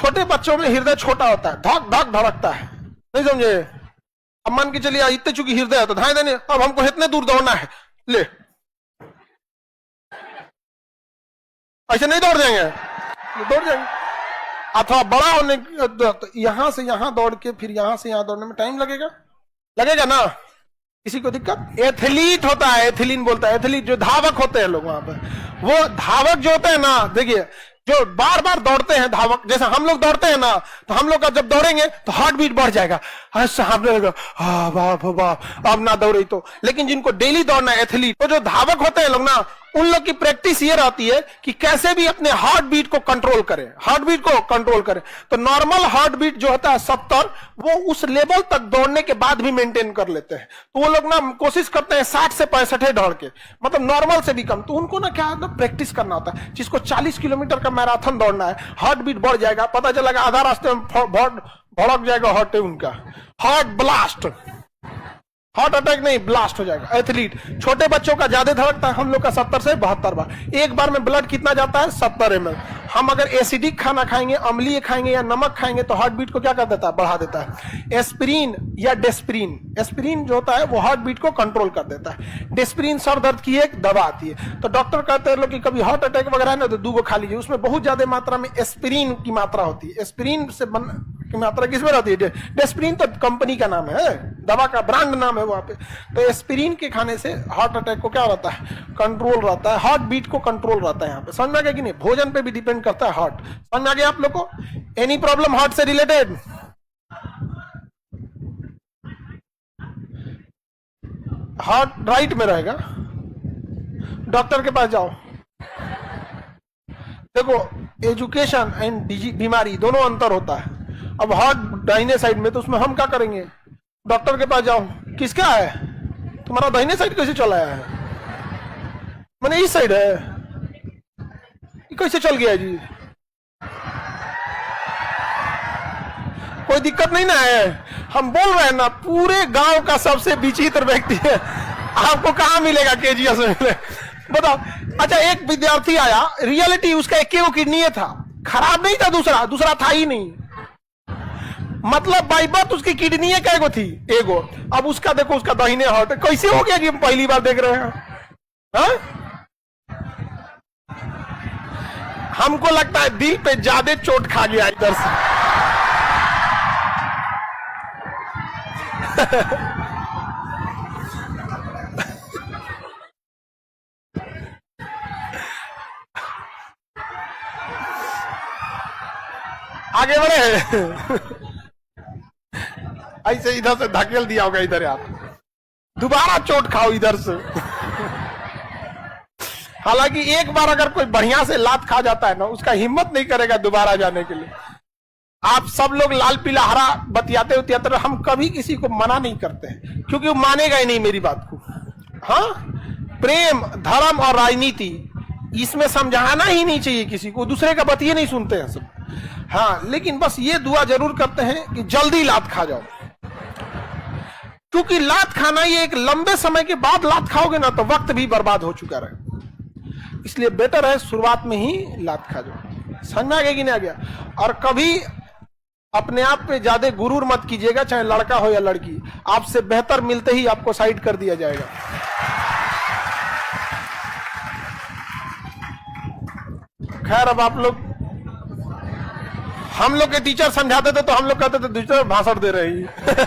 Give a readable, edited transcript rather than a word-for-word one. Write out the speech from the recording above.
छोटे बच्चों में हृदय छोटा होता है, धक धक धड़कता है, नहीं समझे? अब मान के चलिए इतने चूंकि हृदय है तो धाए देने, अब हमको इतने दूर दौड़ना है, ले ऐसे नहीं दौड़ जाएंगे, दौड़ जाएंगे। अथवा बड़ा होने तो यहां से यहां दौड़ के फिर यहां से यहां दौड़ने में टाइम लगेगा, लगेगा ना? किसी को दिक्कत? एथलीट होता है, एथिलीन बोलता है, एथलीट जो धावक होते हैं लोग वहां पे, वो धावक जो होते हैं ना, देखिए जो बार बार दौड़ते हैं धावक, जैसे हम लोग दौड़ते हैं ना, तो हम लोग का जब दौड़ेंगे तो हार्ट बीट बढ़ जाएगा, अब ना दौड़े तो। लेकिन जिनको डेली दौड़ना है एथलीट, तो जो धावक होते हैं लोग ना, उन लोग की प्रैक्टिस ये रहती है कि कैसे भी अपने हार्ट बीट को कंट्रोल करें, हार्ट बीट को कंट्रोल करें। तो नॉर्मल हार्ट बीट जो होता है 70, वो उस लेवल तक दौड़ने के बाद भी मेंटेन कर लेते हैं। तो वो लोग ना कोशिश करते हैं 60 से 65 दौड़ के, मतलब नॉर्मल से भी कम। तो उनको ना क्या ना प्रैक्टिस करना होता है। जिसको 40 किलोमीटर का मैराथन दौड़ना है, हार्ट बीट बढ़ जाएगा, पता चलेगा आधा रास्ते में भड़क जाएगा हार्ट, उनका हार्ट ब्लास्ट, हार्ट अटैक नहीं ब्लास्ट हो जाएगा। एथलीट, छोटे बच्चों का ज्यादा धड़कता है, हम लोग का 70 से 72 बार। एक बार में ब्लड कितना जाता है? 70 ml। हम अगर एसिडिक खाना खाएंगे, अम्लीय खाएंगे या नमक खाएंगे तो हार्ट बीट को क्या कर देता है? बढ़ा देता है। एस्पिरिन या डेस्पिरिन, एस्पिरिन जो होता है वो हार्ट बीट को कंट्रोल कर देता है। डेस्पिरिन सर दर्द की एक दवा आती है। तो डॉक्टर कहते हैं लोग कि कभी हार्ट अटैक वगैरह है ना तो 2 गो खा लीजिए, उसमें बहुत ज्यादा मात्रा में एस्पिरिन की मात्रा होती है। एस्पिरिन से की मात्रा किसमें रहती है? डेस्पिरिन तो कंपनी का नाम है, दवा का ब्रांड नाम है वहां पे। तो एस्पिरिन के खाने से हार्ट अटैक को क्या रहता है? कंट्रोल रहता है, हार्ट बीट को कंट्रोल रहता है। यहाँ पे समझ में आ गया कि नहीं? भोजन पे भी डिपेंड करता है हार्ट। समझ में आ गया आप लोग को? एनी प्रॉब्लम हार्ट से रिलेटेड? हार्ट राइट में रहेगा, डॉक्टर के पास जाओ। देखो एजुकेशन एंड बीमारी दोनों अंतर होता है। अब हार्ट दाहिने साइड में, तो उसमें हम क्या करेंगे? डॉक्टर के पास जाओ, किसका है? तुम्हारा दाहिने साइड कैसे चला है? मैंने इस साइड है, ये कैसे चल गया जी? कोई दिक्कत नहीं ना है? हम बोल रहे हैं ना, पूरे गांव का सबसे विचित्र व्यक्ति है। आपको कहां मिलेगा? केजीएस में मिले, बताओ। अच्छा, एक विद्यार्थी आया, रियलिटी उसका एक किडनी था, खराब नहीं था, दूसरा था ही नहीं, मतलब बाई बर्थ उसकी किडनी कैगो थी? एगो। अब उसका देखो, उसका दाहिने हार्ट कैसे हो गया जी? हम पहली बार देख रहे हैं। हा? हमको लगता है दिल पे ज्यादा चोट खा गया इधर से। आगे बढ़े। ऐसे इधर से धकेल दिया होगा इधर, यार दोबारा चोट खाओ इधर से। हालांकि एक बार अगर कोई बढ़िया से लात खा जाता है ना, उसका हिम्मत नहीं करेगा दोबारा जाने के लिए। आप सब लोग लाल पीला हरा बतियाते उतियाते, हम कभी किसी को मना नहीं करते हैं, क्योंकि वो मानेगा ही नहीं मेरी बात को। हाँ, प्रेम, धर्म और राजनीति, इसमें समझाना ही नहीं चाहिए किसी को, दूसरे का बतिये नहीं सुनते हैं सब। हाँ, लेकिन बस ये दुआ जरूर करते हैं कि जल्दी लात खा जाओ, क्योंकि लात खाना ये एक लंबे समय के बाद लात खाओगे ना तो वक्त भी बर्बाद हो चुका रहे। इसलिए बेटर है शुरुआत में ही लात खा जाओ। समझ में आ गया कि नहीं आ गया? और कभी अपने आप पे ज्यादा गुरूर मत कीजिएगा, चाहे लड़का हो या लड़की। आपसे बेहतर मिलते ही आपको साइड कर दिया जाएगा। खैर, अब आप लोग, हम लोग के टीचर समझाते थे तो हम लोग कहते थे दूसरे भाषण दे रहे हैं।